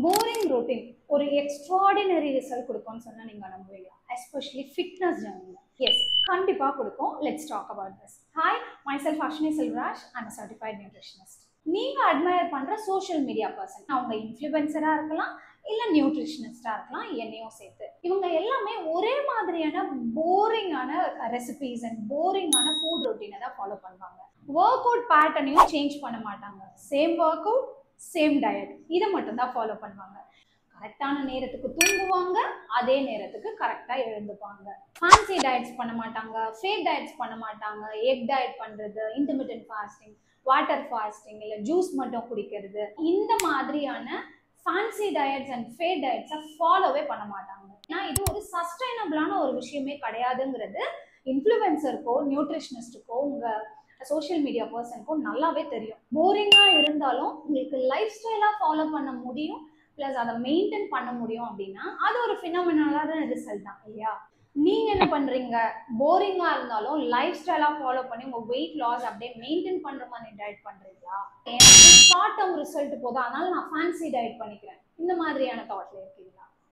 Boring routine ஒரு extraordinary result கொடுக்கும்னு சொன்னா நீங்க நம்புவீங்களா? எஸ்பெஷலி ஃபிட்னஸ் ஜர்னில. எஸ், கண்டிப்பா கொடுக்கும். Let's talk about this. Hi, myself Ashwini Selvaraj. I'm a certified nutritionist. நீங்க அட்மையர் பண்ற சோஷியல் மீடியா பர்சன், அவங்க இன்ஃப்ளூயன்சரா இருக்கலாம், இல்ல நியூட்ரிஷனிஸ்டா இருக்கலாம், என்னையும் சேர்த்து. இவங்க எல்லாமே ஒரே மாதிரியான போரிங்கான ரெசிபிஸ் அண்ட் போரிங்கான ஃபுட் ரொட்டீனை தான் ஃபாலோ பண்ணுவாங்க. ஒர்க் அவுட் பேட்டர்னையும் சேஞ்ச் பண்ண மாட்டாங்க. Same work out, same diet, இதை மட்டும் தான் ஃபாலோ பண்ணுவாங்க. கரெக்டான நேரத்துக்கு தூங்குவாங்க, அதே நேரத்துக்கு கரெக்டா எழுந்துப்பாங்க. ஃபேன்சி டயட்ஸ் பண்ண மாட்டாங்க, ஃபேக் டயட்ஸ் பண்ண மாட்டாங்க. எக் டயட் பண்றது, இன்டர்மிட்டன்ட் ஃபாஸ்டிங், வாட்டர் ஃபாஸ்டிங், இல்ல ஜூஸ் மட்டும் குடிக்கிறது, இந்த மாதிரியான ஃபேன்சி டயட்ஸ் அண்ட் ஃபேக் டயட்ஸை ஃபாலோவே பண்ண மாட்டாங்க. ஏன்னா இது ஒரு சஸ்டைனபிளான ஒரு விஷயமே கிடையாதுங்கிறது இன்ஃப்ளூயன்சருக்கோ நியூட்ரிஷனிஸ்டுக்கோ உங்க சோஷியல் மீடியா பர்சனுக்கும் நல்லாவே தெரியும். போரிங்கா இருந்தாலும் உங்களுக்கு லைஃப் ஸ்டைலா ஃபாலோ பண்ண முடியும், பிளஸ் அதை மெயின்டைன் பண்ண முடியும் அப்படின்னா அது ஒரு ஃபினாமினலான ரிசல்ட் தான் இல்லையா? நீங்க என்ன பண்றீங்க? போரிங்கா இருந்தாலும் லைஃப் ஸ்டைலா ஃபாலோ பண்ணி உங்க வெயிட் லாஸ் அப்படியே மெயின்டைன் பண்ற மாதிரி டயட் பண்றீங்களா? ஷார்ட் டேர்ம் ரிசல்ட் போதும், அதனால நான் ஃபேன்சி டயட் பண்ணிக்கிறேன், இந்த மாதிரியான தாட்ல இருக்கீங்களா?